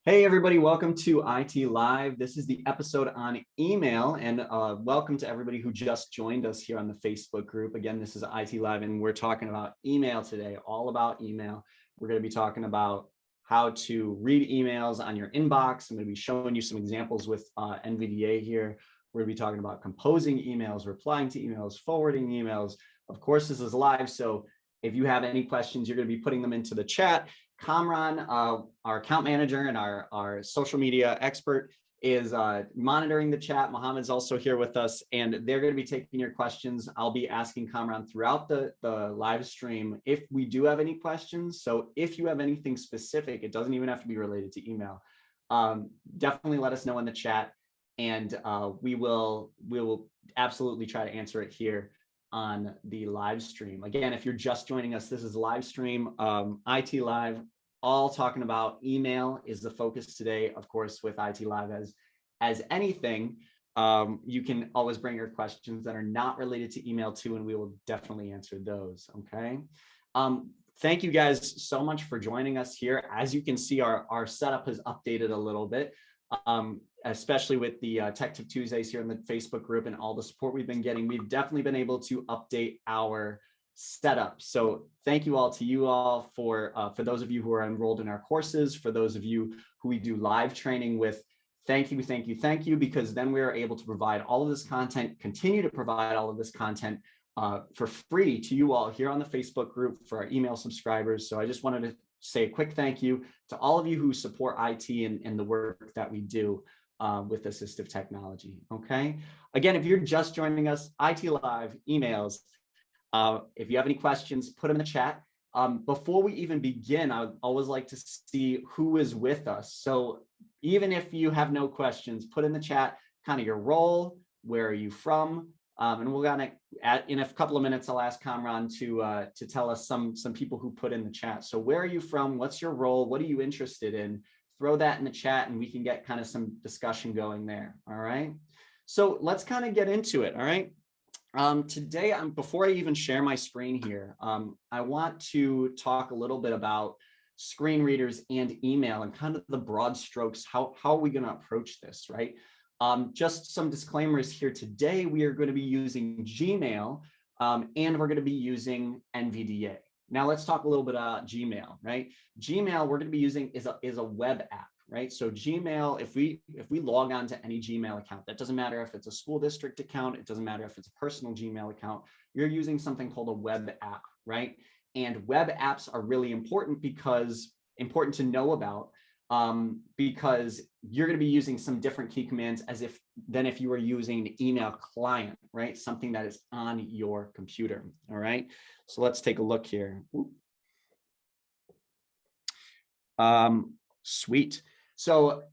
Hey everybody, welcome to IT Live. This is the episode on email, and welcome to everybody who just joined us here on the Facebook group. Again, this is IT Live, and we're talking about email today, all about email. We're going to be talking about how to read emails on your inbox. I'm going to be showing you some examples with NVDA here. We're going to be talking about composing emails, replying to emails, forwarding emails. Of course, this is live, so if you have any questions, you're going to be putting them into the chat. Kamran, our account manager and our social media expert, is monitoring the chat. Mohammed's also here with us, and they're going to be taking your questions. I'll be asking Kamran throughout the live stream if we do have any questions. So if you have anything specific, it doesn't even have to be related to email. Definitely let us know in the chat, and we will absolutely try to answer it here on the live stream. Again, if you're just joining us, this is live stream, IT Live, all talking about email is the focus today. Of course, with IT Live as anything, you can always bring your questions that are not related to email too, and we will definitely answer those, okay? Thank you guys so much for joining us here. As you can see, our setup has updated a little bit. Especially with the Tech Tip Tuesdays here in the Facebook group and all the support we've been getting, we've definitely been able to update our setup. So thank you all to you all for those of you who are enrolled in our courses, for those of you who we do live training with. Thank you, because then we are able to provide all of this content, continue to provide all of this content for free to you all here on the Facebook group for our email subscribers. So I just wanted to say a quick thank you to all of you who support IT and the work that we do with assistive technology, okay? Again, if you're just joining us, IT Live, emails, if you have any questions, put them in the chat. Before we even begin, I would always like to see who is with us. So even if you have no questions, put in the chat kind of your role, where are you from? And we're gonna, in a couple of minutes, I'll ask Kamran to tell us some people who put in the chat. So where are you from? What's your role? What are you interested in? Throw that in the chat and we can get kind of some discussion going there, all right? So let's kind of get into it, all right? Today, before I even share my screen here, I want to talk a little bit about screen readers and email and kind of the broad strokes. How are we gonna approach this, right? Just some disclaimers here. Today, we are going to be using Gmail and we're going to be using NVDA. Now, let's talk a little bit about Gmail, right? Gmail we're going to be using is a web app, right? So Gmail, if we log on to any Gmail account, that doesn't matter if it's a school district account, it doesn't matter if it's a personal Gmail account, you're using something called a web app, right? And web apps are really important to know about because you're going to be using some different key commands than if you were using an email client, right? Something that is on your computer, all right? So let's take a look here. Sweet. So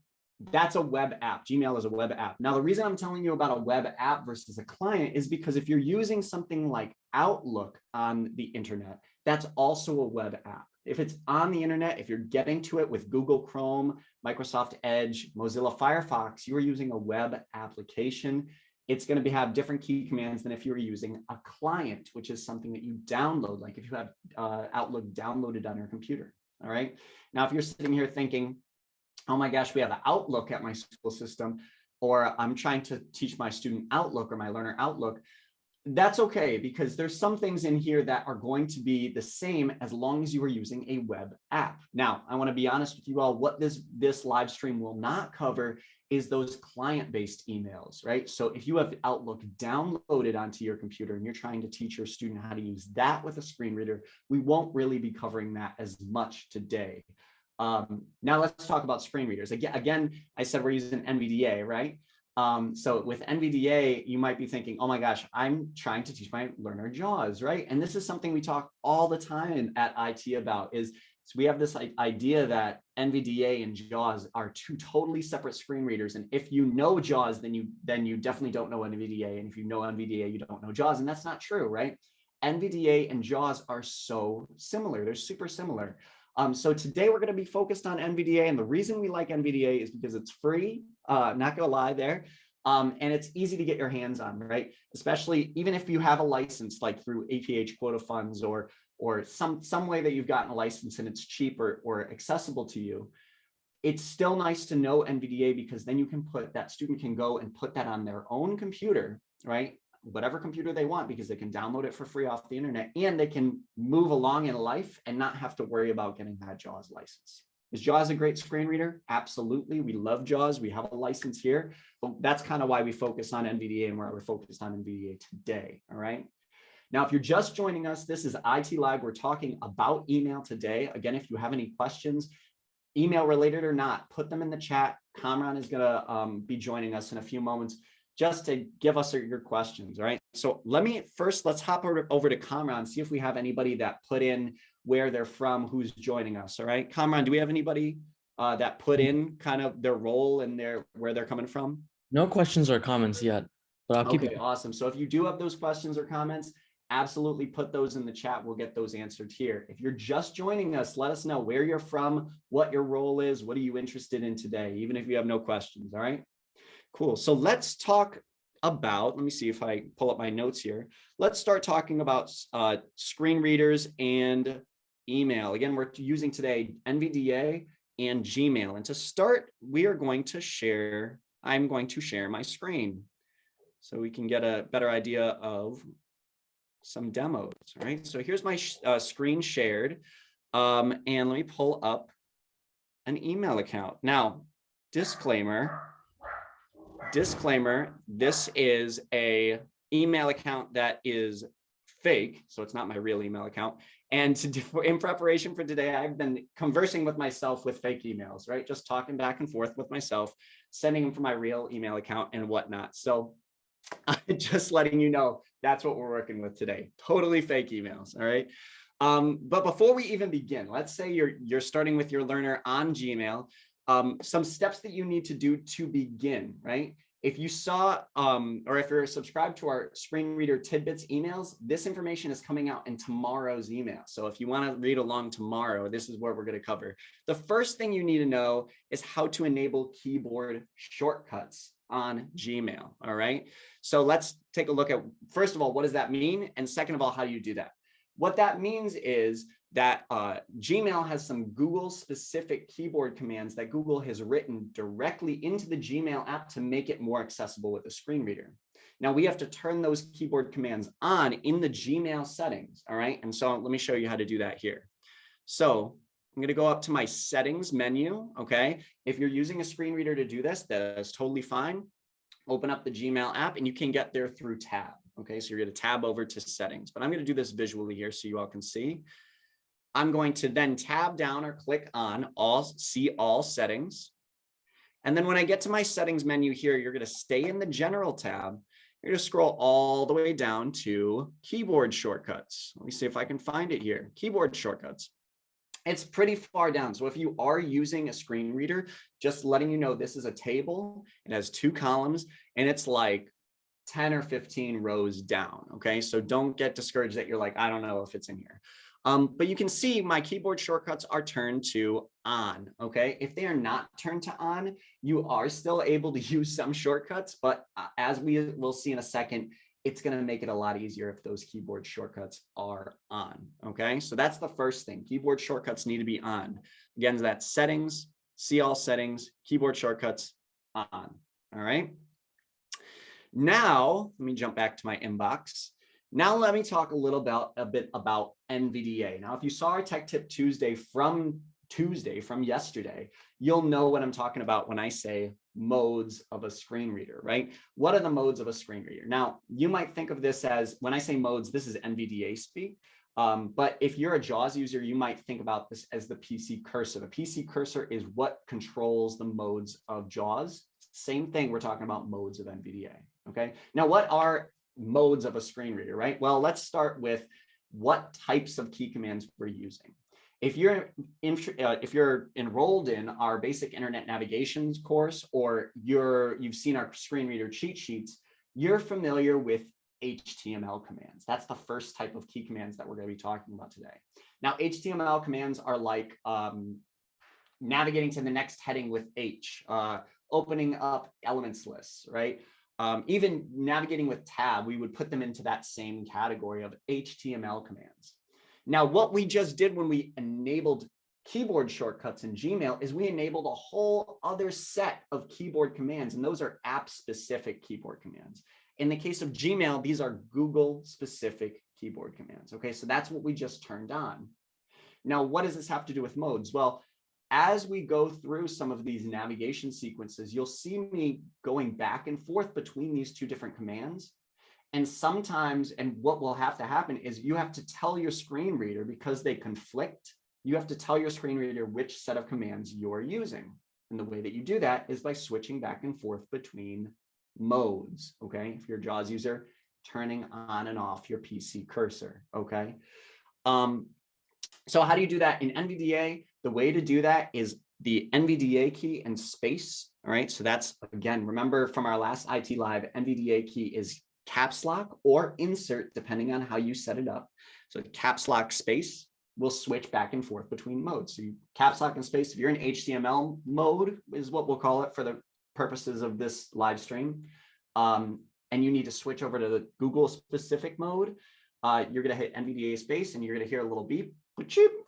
that's a web app. Gmail is a web app. Now, the reason I'm telling you about a web app versus a client is because if you're using something like Outlook on the internet, that's also a web app. If it's on the internet, if you're getting to it with Google Chrome, Microsoft Edge, Mozilla Firefox, you are using a web application. It's going to have different key commands than if you were using a client, which is something that you download, like if you have Outlook downloaded on your computer. All right. Now, if you're sitting here thinking, oh my gosh, we have Outlook at my school system, or I'm trying to teach my student Outlook or my learner Outlook, that's okay, because there's some things in here that are going to be the same as long as you are using a web app. Now, I want to be honest with you all, what this live stream will not cover is those client-based emails, right? So if you have Outlook downloaded onto your computer and you're trying to teach your student how to use that with a screen reader, we won't really be covering that as much today. Now let's talk about screen readers. Again, I said we're using NVDA, right? So with NVDA, you might be thinking, oh my gosh, I'm trying to teach my learner JAWS, right? And this is something we talk all the time at IT about so we have this idea that NVDA and JAWS are two totally separate screen readers. And if you know JAWS, then you definitely don't know NVDA. And if you know NVDA, you don't know JAWS. And that's not true, right? NVDA and JAWS are so similar. They're super similar. So today we're going to be focused on NVDA, and the reason we like NVDA is because it's free, not gonna lie there, and it's easy to get your hands on, right? Especially even if you have a license like through APH quota funds or some way that you've gotten a license and it's cheap or accessible to you. It's still nice to know NVDA because then you can put that student can go and put that on their own computer, right? Whatever computer they want, because they can download it for free off the internet and they can move along in life and not have to worry about getting that JAWS license. Is JAWS a great screen reader? Absolutely. We love JAWS. We have a license here, but that's kind of why we focus on NVDA and where we're focused on NVDA today. All right. Now, if you're just joining us, this is IT Live. We're talking about email today. Again, if you have any questions, email related or not, put them in the chat. Kamran is going to be joining us in a few moments just to give us your questions. All right. So let's hop over to Kamran, see if we have anybody that put in where they're from, who's joining us. All right. Kamran, do we have anybody that put in kind of their role and where they're coming from? No questions or comments yet, but I'll keep it. Awesome. So if you do have those questions or comments, absolutely put those in the chat. We'll get those answered here. If you're just joining us, let us know where you're from, what your role is, what are you interested in today, even if you have no questions. All right, cool. So let's talk about, let me see if I pull up my notes here. Let's start talking about screen readers and email. Again, we're using today NVDA and Gmail. And to start, I'm going to share my screen so we can get a better idea of some demos. All right, so here's my screen shared, and let me pull up an email account. Now, disclaimer, this is a email account that is fake, so it's not my real email account. And in preparation for today, I've been conversing with myself with fake emails, right? Just talking back and forth with myself, sending them from my real email account and whatnot. So just letting you know, that's what we're working with today. Totally fake emails. All right. But before we even begin, let's say you're starting with your learner on Gmail. Some steps that you need to do to begin, right? If you saw, or if you're subscribed to our Screen Reader Tidbits emails, this information is coming out in tomorrow's email. So if you want to read along tomorrow, this is what we're going to cover. The first thing you need to know is how to enable keyboard shortcuts on Gmail. All right. So let's take a look at, first of all, what does that mean? And second of all, how do you do that? What that means is that Gmail has some Google specific keyboard commands that Google has written directly into the Gmail app to make it more accessible with a screen reader. Now we have to turn those keyboard commands on in the Gmail settings. All right. And so let me show you how to do that here. So I'm going to go up to my settings menu. Okay. If you're using a screen reader to do this, that is totally fine. Open up the Gmail app and you can get there through tab. Okay. So you're going to tab over to settings, but I'm going to do this visually here so you all can see. I'm going to then tab down or click on see all settings. And then when I get to my settings menu here, you're going to stay in the general tab. You're going to scroll all the way down to keyboard shortcuts. Let me see if I can find it here. Keyboard shortcuts. It's pretty far down. So if you are using a screen reader, just letting you know, this is a table. It has 2 columns and it's like 10 or 15 rows down. Okay. So don't get discouraged that you're like, I don't know if it's in here. But you can see my keyboard shortcuts are turned to on. Okay. If they are not turned to on, you are still able to use some shortcuts, but as we will see in a second, it's going to make it a lot easier if those keyboard shortcuts are on. Okay. So that's the first thing. Keyboard shortcuts need to be on. Again, that's settings, see all settings, keyboard shortcuts on. All right. Now, let me jump back to my inbox. Now, let me talk a bit about NVDA. Now, if you saw our Tech Tip Tuesday from yesterday, you'll know what I'm talking about when I say modes of a screen reader, right? What are the modes of a screen reader? Now, you might think of this as, when I say modes, this is NVDA speak. But if you're a JAWS user, you might think about this as the PC cursor. The PC cursor is what controls the modes of JAWS. Same thing, we're talking about modes of NVDA, okay? Now, what are modes of a screen reader, right? Well, let's start with what types of key commands we're using. If you're enrolled in our basic internet navigation course, or you've seen our screen reader cheat sheets, you're familiar with HTML commands. That's the first type of key commands that we're going to be talking about today. Now, HTML commands are like navigating to the next heading with H, opening up elements lists, right? Even navigating with tab, we would put them into that same category of HTML commands. Now, what we just did when we enabled keyboard shortcuts in Gmail is we enabled a whole other set of keyboard commands, and those are app-specific keyboard commands. In the case of Gmail, these are Google-specific keyboard commands. Okay, so that's what we just turned on. Now, what does this have to do with modes? Well, as we go through some of these navigation sequences, you'll see me going back and forth between these two different commands. And sometimes, and what will have to happen is you have to tell your screen reader, because they conflict, you have to tell your screen reader which set of commands you're using. And the way that you do that is by switching back and forth between modes, okay? If you're a JAWS user, turning on and off your PC cursor, okay? So how do you do that in NVDA? The way to do that is the NVDA key and space, all right? So that's, again, remember from our last IT Live, NVDA key is caps lock or insert, depending on how you set it up. So caps lock space will switch back and forth between modes. So you caps lock and space, if you're in HTML mode is what we'll call it for the purposes of this live stream, and you need to switch over to the Google specific mode, you're gonna hit NVDA space and you're gonna hear a little beep,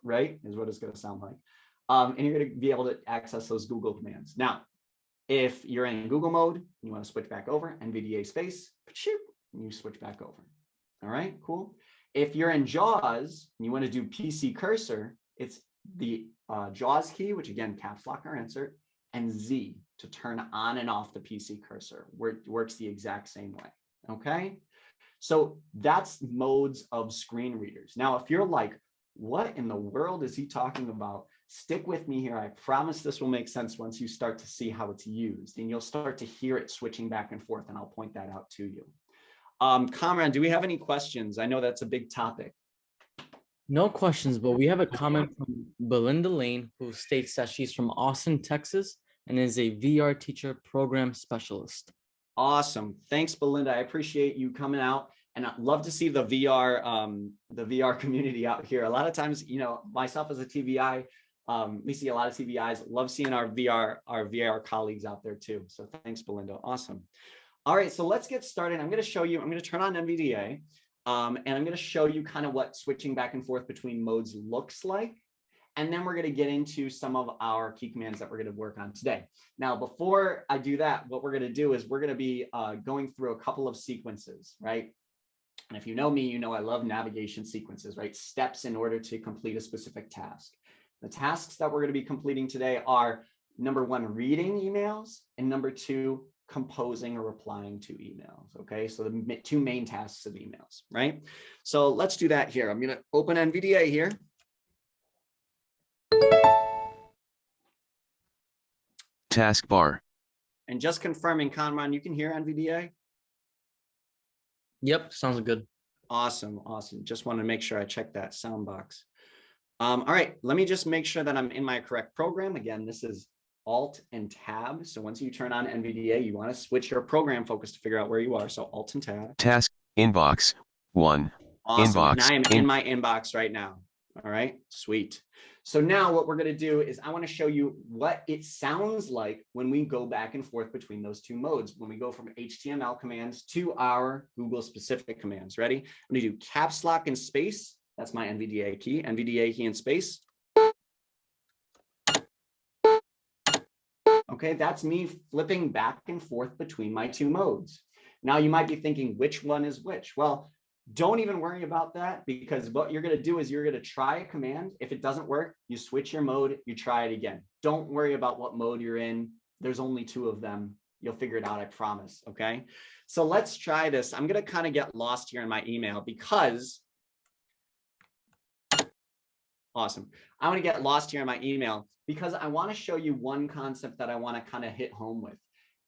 right, is what it's gonna sound like. And you're gonna be able to access those Google commands. Now, if you're in Google mode, and you wanna switch back over, NVDA space, and you switch back over. All right, cool. If you're in JAWS and you wanna do PC cursor, it's the JAWS key, which again, caps lock or insert, and Z to turn on and off the PC cursor, where it works the exact same way, okay? So that's modes of screen readers. Now, if you're like, what in the world is he talking about? Stick with me here. I promise this will make sense once you start to see how it's used, and you'll start to hear it switching back and forth, and I'll point that out to you. Kamran, do we have any questions? I know that's a big topic. No questions, but we have a comment from Belinda Lane, who states that she's from Austin, Texas, and is a VR teacher program specialist. Awesome. Thanks, Belinda. I appreciate you coming out, and I'd love to see the VR community out here. A lot of times, you know, myself as a TVI, we see a lot of TVIs. Love seeing our VR colleagues out there too. So thanks, Belinda. Awesome. All right, so let's get started. I'm going to show you, I'm going to turn on NVDA, and I'm going to show you kind of what switching back and forth between modes looks like. And then we're going to get into some of our key commands that we're going to work on today. Now, before I do that, what we're going to do is we're going to be going through a couple of sequences, right? And if you know me, you know I love navigation sequences, right? Steps in order to complete a specific task. The tasks that we're going to be completing today are, number one, reading emails, and number two, composing or replying to emails. Okay, so the two main tasks of emails, right? So let's do that here. I'm going to open NVDA here. Taskbar. And just confirming, Conron, you can hear NVDA? Yep, sounds good. Awesome, awesome. Just want to make sure I check that sound box. All right, let me just make sure that I'm in my correct program. Again, this is Alt and Tab. So once you turn on NVDA, you want to switch your program focus to figure out where you are. So Alt and Tab. Task inbox 1. Awesome. Inbox. And I am in my inbox right now. All right, sweet. So now what we're going to do is I want to show you what it sounds like when we go back and forth between those two modes, when we go from HTML commands to our Google specific commands. Ready? I'm going to do caps lock and space. That's my NVDA key and space. Okay, that's me flipping back and forth between my two modes. Now you might be thinking, which one is which? Well, don't even worry about that, because what you're going to do is you're going to try a command. If it doesn't work, you switch your mode, you try it again. Don't worry about what mode you're in. There's only two of them. You'll figure it out, I promise. Okay, so let's try this. I'm going to kind of get lost here in my email because awesome. I want to get lost here in my email because I want to show you one concept that I want to kind of hit home with.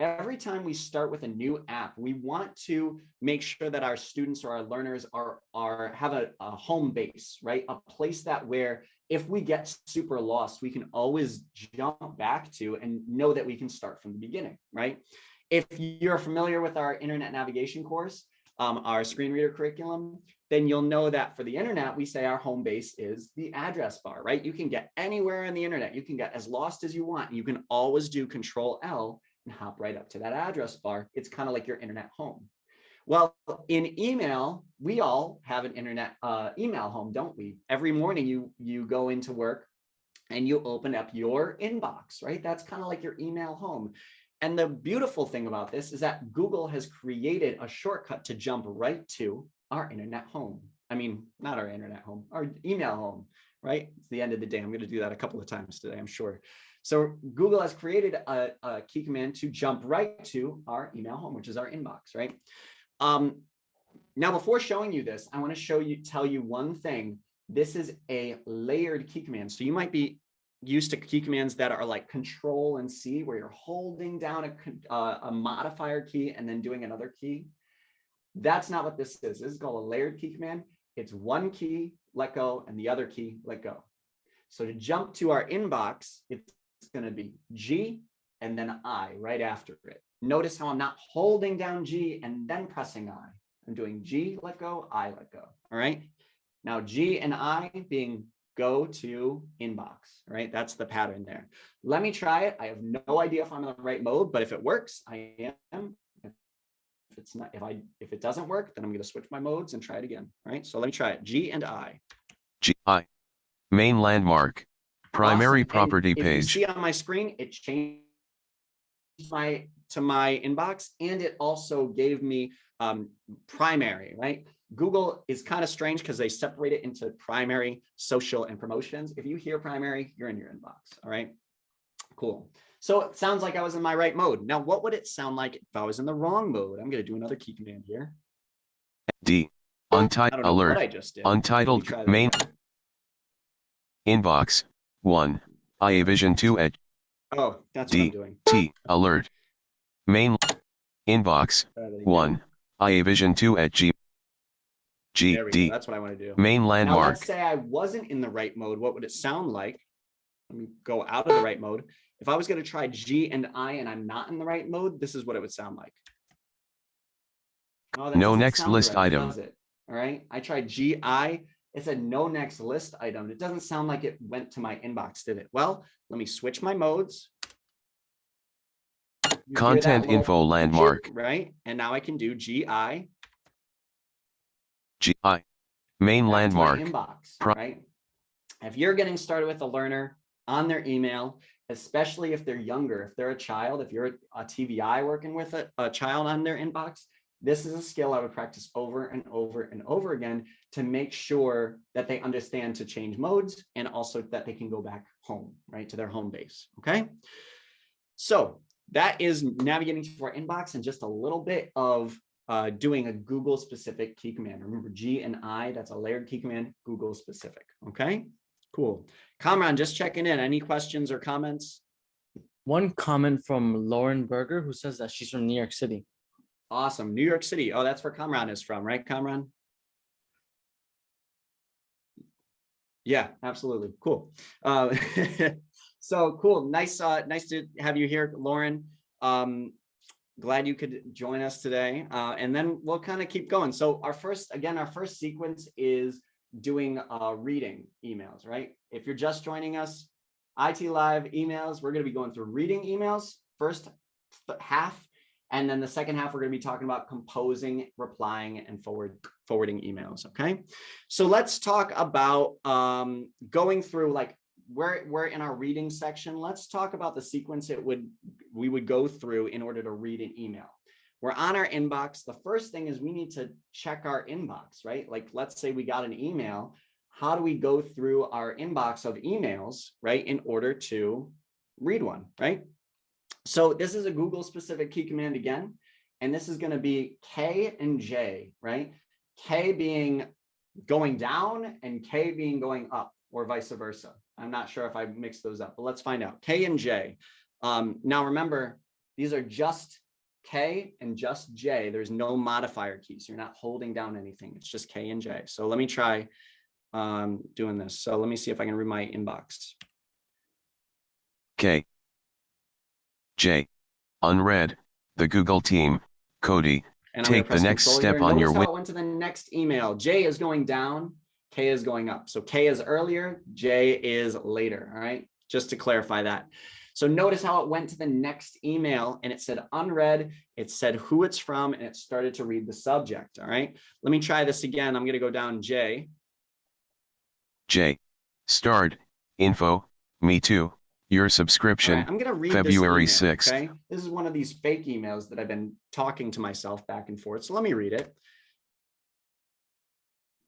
Every time we start with a new app, we want to make sure that our students or our learners have a home base, right? A place that where if we get super lost, we can always jump back to and know that we can start from the beginning, right? If you're familiar with our internet navigation course, our screen reader curriculum, then you'll know that for the internet, we say our home base is the address bar, right? You can get anywhere on the internet. You can get as lost as you want. You can always do Control-L and hop right up to that address bar. It's kind of like your internet home. Well, in email, we all have an internet email home, don't we? Every morning you go into work and you open up your inbox, right? That's kind of like your email home. And the beautiful thing about this is that Google has created a shortcut to jump right to our internet home. I mean, not our internet home, our email home, right? It's the end of the day. I'm going to do that a couple of times today, I'm sure. So Google has created a key command to jump right to our email home, which is our inbox, right? Now, before showing you this, I want to tell you one thing. This is a layered key command. So you might be used to key commands that are like Control and C, where you're holding down a modifier key and then doing another key. That's not what this is. This is called a layered key command. It's one key, let go, and the other key, let go. So to jump to our inbox, it's going to be G and then I right after it. Notice how I'm not holding down G and then pressing I. I'm doing G, let go, I, let go. All right. Now G and I being go to inbox, right? That's the pattern there. Let me try it. I have no idea if I'm in the right mode, but if it works, I am. If it's not, if it doesn't work, then I'm going to switch my modes and try it again. All right. So let me try it. G and I. G, I. Main landmark. Primary Awesome. property if page. You see on my screen, it changed to my inbox, and it also gave me primary, right? Google is kind of strange because they separate it into primary, social, and promotions. If you hear primary, you're in your inbox. All right, cool. So it sounds like I was in my right mode. Now, what would it sound like if I was in the wrong mode? I'm going to do another key command here. D. Untitled alert. Untitled main inbox 1. IA Vision 2 Edge. Oh, that's D. what I'm doing. T. Alert. Main inbox 1. IA Vision 2 at G. G. D. That's what I want to do. Main landmark. Now, let's say I wasn't in the right mode. What would it sound like? Let me go out of the right mode. If I was going to try G and I and I'm not in the right mode, this is what it would sound like. Oh, no next list right, item. does it? All right. I tried GI. It said no next list item. It doesn't sound like it went to my inbox, did it? Well, let me switch my modes. Content info landmark. Right. And now I can do GI. GI. Main landmark. Inbox, right? If you're getting started with a learner on their email, especially if they're younger, if they're a child, if you're a TVI working with a child on their inbox, this is a skill I would practice over and over and over again to make sure that they understand to change modes and also that they can go back home, right, to their home base. Okay. So that is navigating to our inbox and just a little bit of doing a Google specific key command. Remember G and I, that's a layered key command, Google specific. Okay, cool. Kamran, just checking in. Any questions or comments? One comment from Lauren Berger, who says that she's from New York City. Awesome. New York City. Oh, that's where Kamran is from, right, Kamran? Yeah, absolutely. Cool. So cool. Nice to have you here, Lauren. Glad you could join us today. And then we'll kind of keep going. So our first sequence is doing reading emails, right? If you're just joining us, IT Live emails, we're going to be going through reading emails first half. And then the second half, we're going to be talking about composing, replying, and forwarding emails. Okay. So let's talk about going through, like, we're in our reading section. Let's talk about the sequence we would go through in order to read an email. We're on our inbox. The first thing is we need to check our inbox, right? Like, let's say we got an email. How do we go through our inbox of emails, right, in order to read one, right? So this is a Google specific key command again, and this is going to be K and J, right? K being going down and K being going up, or vice versa. I'm not sure if I mixed those up, but let's find out. K and J. Now remember, these are just K and just J. There's no modifier keys. You're not holding down anything. It's just K and J. So let me try doing this. So let me see if I can read my inbox. K. J. Unread. The Google team. Cody. Take the next step on your way. Went to the next email. J is going down. K is going up. So K is earlier. J is later. All right. Just to clarify that. So notice how it went to the next email and it said unread. It said who it's from and it started to read the subject. All right. Let me try this again. I'm going to go down J. J. Start. Info. Me too. Your All subscription, right, I'm going to read February this email, 6th. okay? This is one of these fake emails that I've been talking to myself back and forth. So let me read it.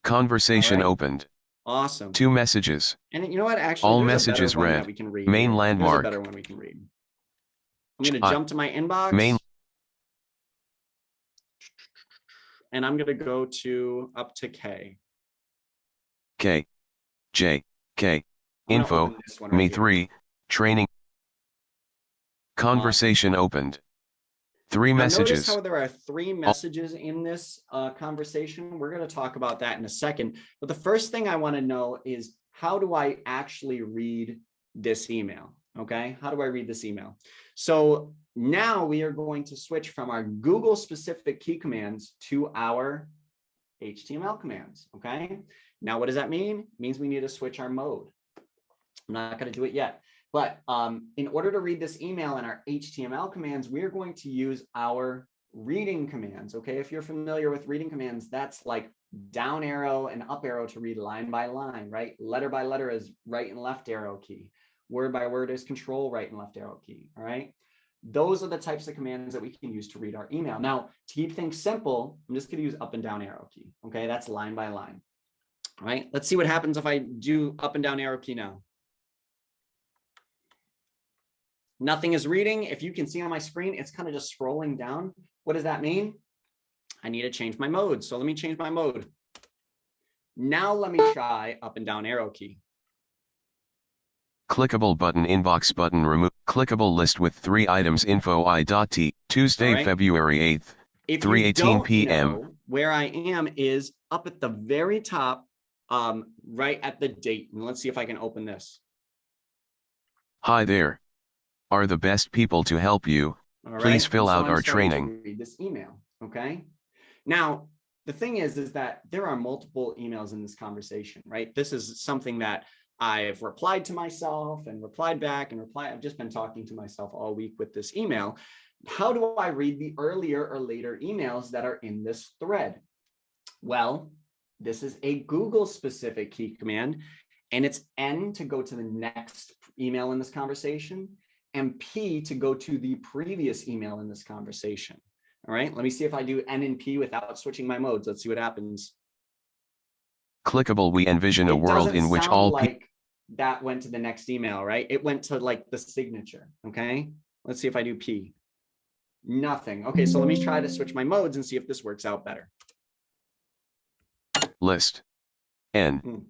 Conversation All right. opened. Awesome. 2 messages. And you know what? Actually, All there's messages a better one read. that we can read. Main Here. landmark. There's a better one we can read. I'm going to jump to my inbox. Main. And I'm going to go to up to K. K. J. K. Info. Right Me here. 3. Training. Conversation opened. 3 now messages. Notice how there are 3 messages in this conversation. We're going to talk about that in a second. But the first thing I want to know is, how do I actually read this email? Okay, how do I read this email? So now we are going to switch from our Google specific key commands to our HTML commands. Okay, now what does that mean? It means we need to switch our mode. I'm not going to do it yet. But in order to read this email in our HTML commands, we're going to use our reading commands. Okay, if you're familiar with reading commands, that's like down arrow and up arrow to read line by line, right? Letter by letter is right and left arrow key. Word by word is control right and left arrow key. All right. Those are the types of commands that we can use to read our email. Now, to keep things simple, I'm just going to use up and down arrow key. Okay, that's line by line. All right, let's see what happens if I do up and down arrow key now. Nothing is reading. If you can see on my screen, it's kind of just scrolling down. What does that mean? I need to change my mode. So let me change my mode. Now let me try up and down arrow key. Clickable button, inbox button, remove. Clickable list with 3 items, info eye.t. Tuesday, right. February 8th, 3:18 p.m. Where I am is up at the very top, right at the date. And let's see if I can open this. Hi there. Are the best people to help you. Right. Please fill out our training. Read this email. Okay. Now, the thing is that there are multiple emails in this conversation, right? This is something that I've replied to myself and replied back and replied. I've just been talking to myself all week with this email. How do I read the earlier or later emails that are in this thread? Well, this is a Google specific key command, and it's N to go to the next email in this conversation, and P to go to the previous email in this conversation. All right, let me see if I do N and P without switching my modes. Let's see what happens. Clickable, we envision a world in which all like that went to the next email, right? It went to like the signature, okay? Let's see if I do P. Nothing. Okay, so let me try to switch my modes and see if this works out better. List. N.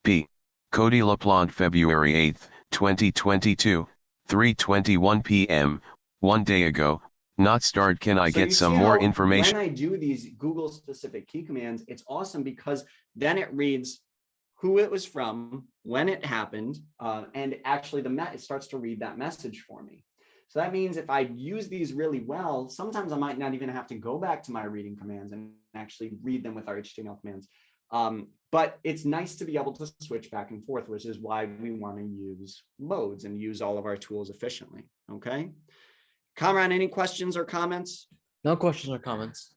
P. Cody LaPlante, February 8th, 2022, 3:21 p.m., 1 day ago. Not start. Can I get some more information? When I do these Google specific key commands, it's awesome because then it reads who it was from, when it happened, and actually it starts to read that message for me. So that means if I use these really well, sometimes I might not even have to go back to my reading commands and actually read them with our HTML commands. But it's nice to be able to switch back and forth, which is why we want to use modes and use all of our tools efficiently. Okay. Kamran, any questions or comments? No questions or comments.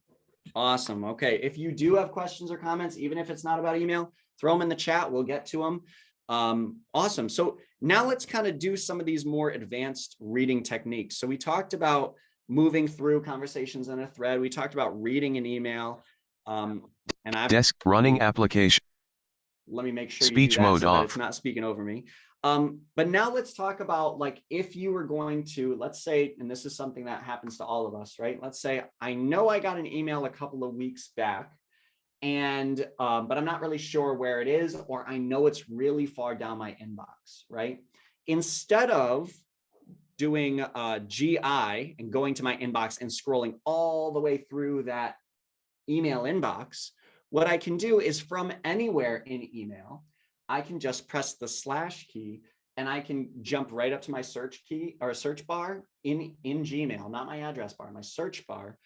Awesome. Okay. If you do have questions or comments, even if it's not about email, throw them in the chat. We'll get to them. Awesome. So now let's kind of do some of these more advanced reading techniques. So we talked about moving through conversations in a thread. We talked about reading an email. And I've desk running application. Let me make sure speech you do that mode so off. that it's not speaking over me. But now let's talk about, like, if you were going to, let's say, and this is something that happens to all of us, right? Let's say I know I got an email a couple of weeks back, and but I'm not really sure where it is, or I know it's really far down my inbox, right? Instead of doing GI and going to my inbox and scrolling all the way through that email inbox, what I can do is from anywhere in email, I can just press the / key and I can jump right up to my search key or search bar in Gmail, not my address bar, my search bar,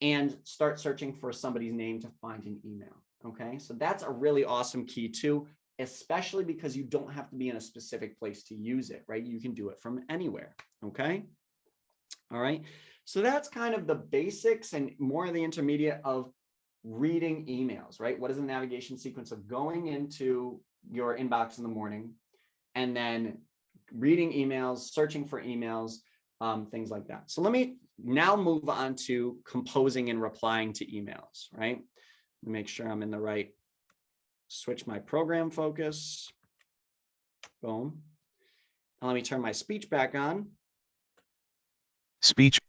and start searching for somebody's name to find an email. Okay, so that's a really awesome key too, especially because you don't have to be in a specific place to use it, right? You can do it from anywhere. Okay. All right. So that's kind of the basics and more of the intermediate of reading emails, right? What is the navigation sequence of going into your inbox in the morning, and then reading emails, searching for emails, things like that. So let me now move on to composing and replying to emails, right? Let me make sure I'm in the right, switch my program focus. Boom. And let me turn my speech back on. Speech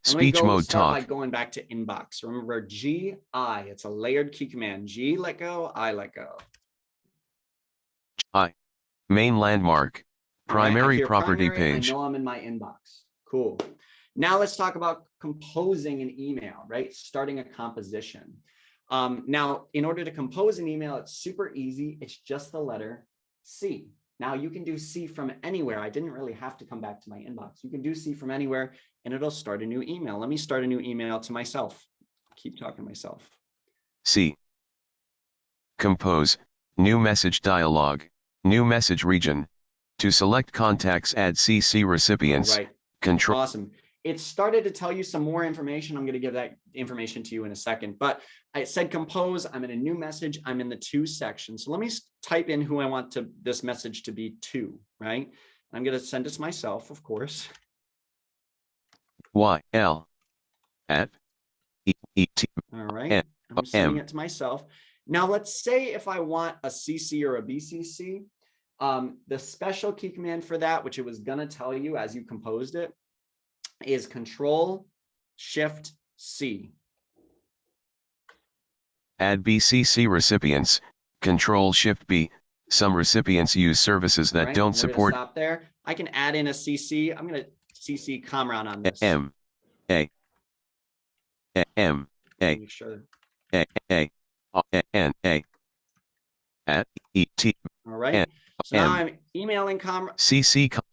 mode start by talk. going back to inbox. Remember G-I, it's a layered key command. G, let go, I let go. I, main landmark, primary property page. I know I'm in my inbox. Cool. Now let's talk about composing an email, right? Starting a composition. Now, in order to compose an email, it's super easy. It's just the letter C. Now you can do C from anywhere. I didn't really have to come back to my inbox. You can do C from anywhere and it'll start a new email. Let me start a new email to myself. Keep talking to myself. C. Compose, new message dialog, new message region. To select contacts, add CC recipients. Right. Control. Awesome. It started to tell you some more information. I'm going to give that information to you in a second, but I said compose. I'm in a new message. I'm in the to section. So let me type in who I want this message to be to, right? I'm going to send it to myself, of course. Y-L at E-E-T. All right. I'm sending it to myself. Now let's say if I want a CC or a BCC, the special key command for that, which it was going to tell you as you composed it, is Control-Shift-C. Add BCC recipients, Control-Shift-B. Some recipients use services that don't support. Stop there. I can add in a CC. I'm going to CC Kamran on this. M-A. Make sure. A-N-A. At E-T. All right. So now I'm emailing Kamran.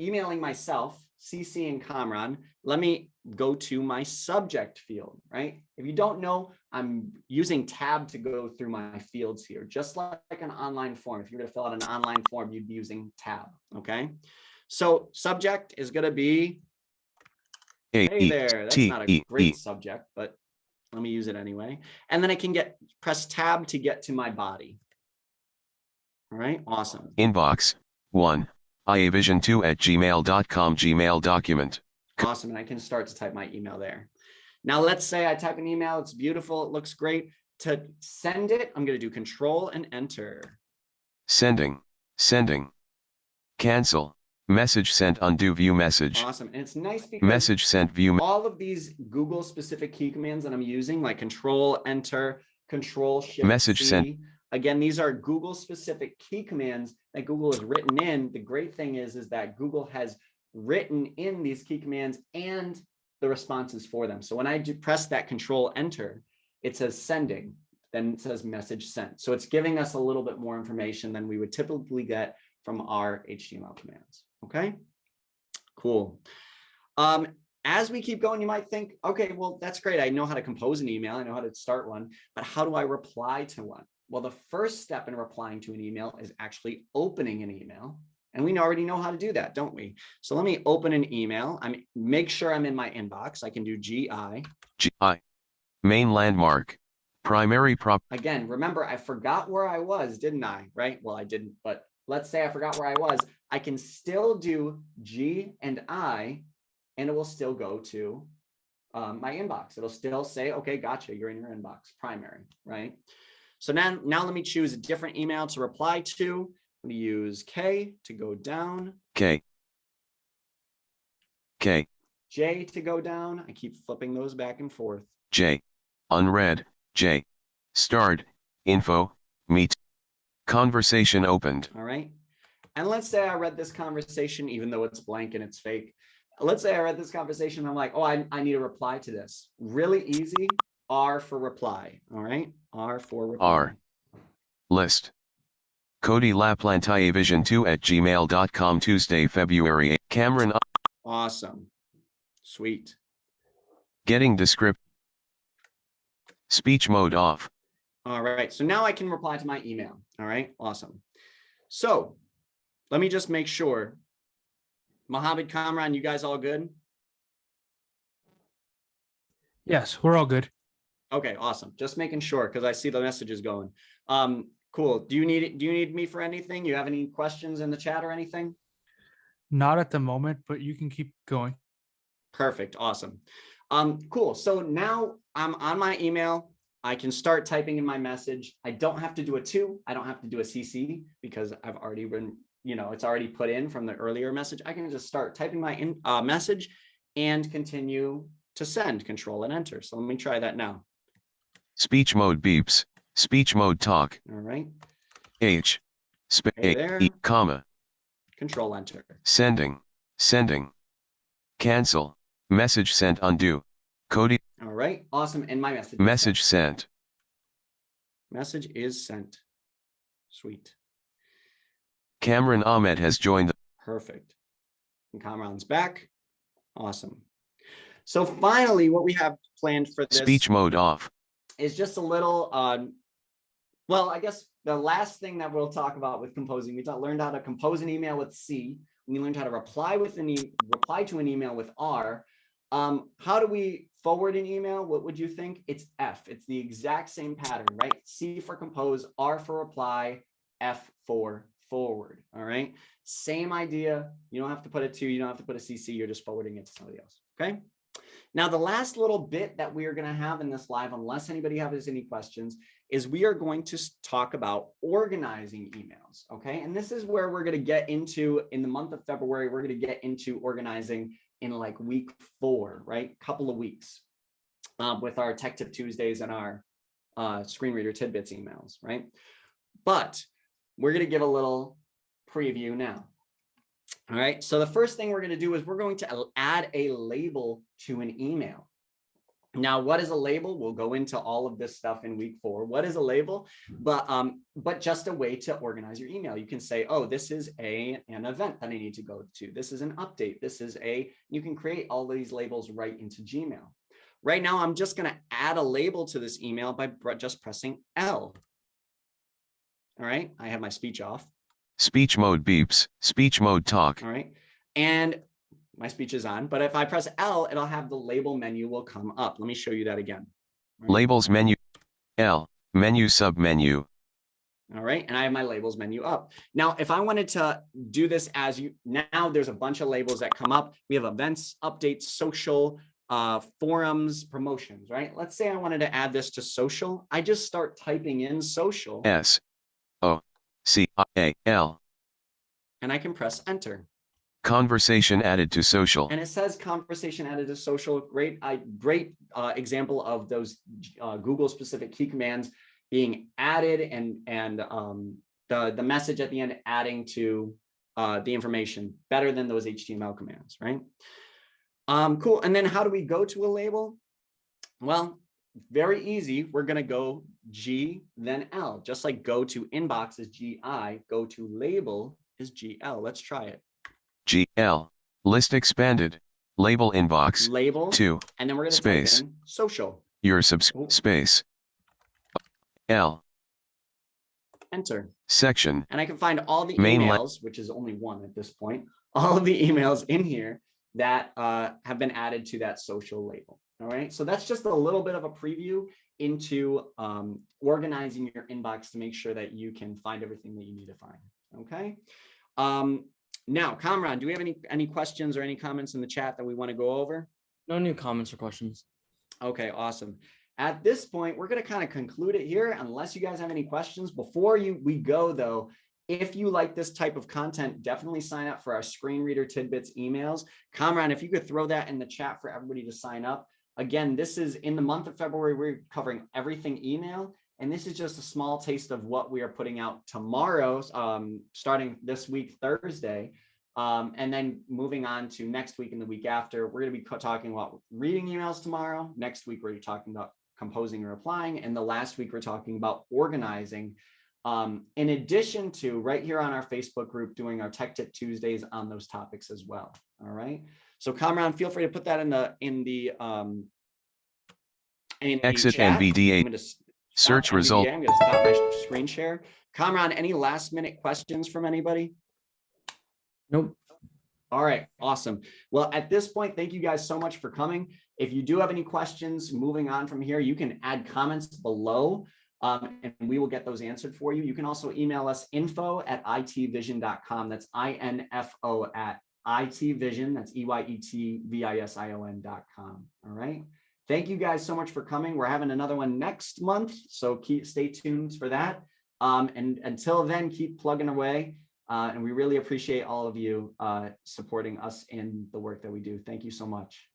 Emailing myself. CC and Kamran. Let me go to my subject field, right? If you don't know, I'm using tab to go through my fields here, just like an online form. If you're going to fill out an online form, you'd be using tab, okay? So subject is going to be, hey there. That's not a great subject, but let me use it anyway. And then I can press tab to get to my body. All right, awesome. Inbox 1. iavision2@gmail.com Gmail document. Awesome, and I can start to type my email there. Now let's say I type an email, it's beautiful, it looks great. To send it, I'm going to do Control and Enter. Sending. Cancel. Message sent, undo, view message. Awesome, and it's nice because message sent, view. All of these Google specific key commands that I'm using, like Control, Enter, Control, Shift, message C. sent. Again, these are Google specific key commands that Google has written in. The great thing is that Google has written in these key commands and the responses for them. So when I press that Control Enter, it says sending, then it says message sent. So it's giving us a little bit more information than we would typically get from our HTML commands. Okay, cool. As we keep going, you might think, okay, well, that's great. I know how to compose an email. I know how to start one, but how do I reply to one? Well, the first step in replying to an email is actually opening an email. And we already know how to do that, don't we? So let me open an email. Make sure I'm in my inbox. I can do GI. Main landmark. Primary prop. Again, remember, I forgot where I was, didn't I? Right? Well, I didn't, but let's say I forgot where I was. I can still do G and I, and it will still go to my inbox. It'll still say, okay, gotcha, you're in your inbox, primary, right? So now let me choose a different email to reply to. I'm going to use K to go down. K. J to go down. I keep flipping those back and forth. J. Unread. J. Starred. Info. Meet. Conversation opened. All right. And let's say I read this conversation, even though it's blank and it's fake. Let's say I read this conversation. I'm like, oh, I need a reply to this. Really easy. R for reply. All right. R for reply. R. List. Cody laplantiavision2@gmail.com Tuesday, February 8. Cameron. Awesome. Sweet. Getting descript. Speech mode off. All right. So now I can reply to my email. All right. Awesome. So let me just make sure. Mohammed, Kamran, you guys all good? Yes, we're all good. Okay, awesome. Just making sure because I see the messages going. Cool. Do you need me for anything? You have any questions in the chat or anything? Not at the moment, but you can keep going. Perfect. Awesome. Cool. So now I'm on my email. I can start typing in my message. I don't have to do a to. I don't have to do a CC because I've already been, it's already put in from the earlier message. I can just start typing my message and continue to send, control and enter. So let me try that now. Speech mode beeps. Speech mode talk. All right. H. Hey there. E, comma. Control enter. Sending. Sending. Cancel. Message sent undo. Cody. All right. Awesome. And my message. Message sent. Message is sent. Sweet. Cameron Ahmed has joined. Perfect. And Kamran's back. Awesome. So finally, what we have planned for this Speech mode off is just a little, well, I guess the last thing that we'll talk about with composing, we learned how to compose an email with C. We learned how to reply to an email with R. How do we forward an email? What would you think? It's F. It's the exact same pattern, right? C for compose, R for reply, F for forward. All right. Same idea. You don't have to put a to, you don't have to put a CC. You're just forwarding it to somebody else. Okay. Now, the last little bit that we are going to have in this live, unless anybody has any questions, is we are going to talk about organizing emails. Okay. And this is where we're going to get into, in the month of February, we're going to get into organizing in like week 4, right? Couple of weeks with our Tech Tip Tuesdays and our Screen Reader Tidbits emails, right? But we're going to give a little preview now. All right. So the first thing we're going to do is we're going to add a label to an email. Now, what is a label? We'll go into all of this stuff in week 4. What is a label? But just a way to organize your email. You can say, oh, this is an event that I need to go to. This is an update. This is you can create all these labels right into Gmail. Right now, I'm just going to add a label to this email by just pressing L. All right. I have my speech off. Speech mode beeps. Speech mode talk. All right. And my speech is on, but if I press L, it'll have the label menu will come up. Let me show you that again. Right. Labels menu. L. Menu submenu. All right. And I have my labels menu up. Now, if I wanted to do this now there's a bunch of labels that come up. We have events, updates, social, forums, promotions, right? Let's say I wanted to add this to social. I just start typing in social. S-O-C-I-A-L. And I can press enter. Conversation added to social. And it says conversation added to social. Great example of those Google specific key commands being added and the message at the end adding to the information better than those HTML commands, right? Cool. And then how do we go to a label? Well, very easy. We're going to go G, then L. Just like go to inbox is GI, go to label is GL. Let's try it. GL. List expanded. Label inbox. Label. 2. And then we're going to space. type in social. Your space. L. Enter. Section. And I can find all the Main emails, which is only one at this point, all of the emails in here that have been added to that social label. All right. So that's just a little bit of a preview into organizing your inbox to make sure that you can find everything that you need to find. Okay. Now, Kamran, do we have any questions or any comments in the chat that we want to go over? No new comments or questions. Okay, awesome. At this point, we're going to kind of conclude it here, unless you guys have any questions. Before we go, though, if you like this type of content, definitely sign up for our Screen Reader Tidbits emails. Kamran, if you could throw that in the chat for everybody to sign up. Again, this is in the month of February, we're covering everything email. And this is just a small taste of what we are putting out tomorrow, starting this week, Thursday. And then moving on to next week and the week after, we're going to be talking about reading emails tomorrow. Next week, we're talking about composing and replying. And the last week, we're talking about organizing. In addition to right here on our Facebook group, doing our Tech Tip Tuesdays on those topics as well. All right. So Kamran, feel free to put that in the exit chat. NVDA. Search NVDA. result. I'm going to stop my screen share. Kamran, any last minute questions from anybody? Nope. All right, awesome. Well, at this point, thank you guys so much for coming. If you do have any questions moving on from here, you can add comments below and we will get those answered for you. You can also email us info@itvision.com. That's info IT Vision. That's EYETVISION.com. All right. Thank you guys so much for coming. We're having another one next month, so stay tuned for that. And until then, keep plugging away. And we really appreciate all of you supporting us in the work that we do. Thank you so much.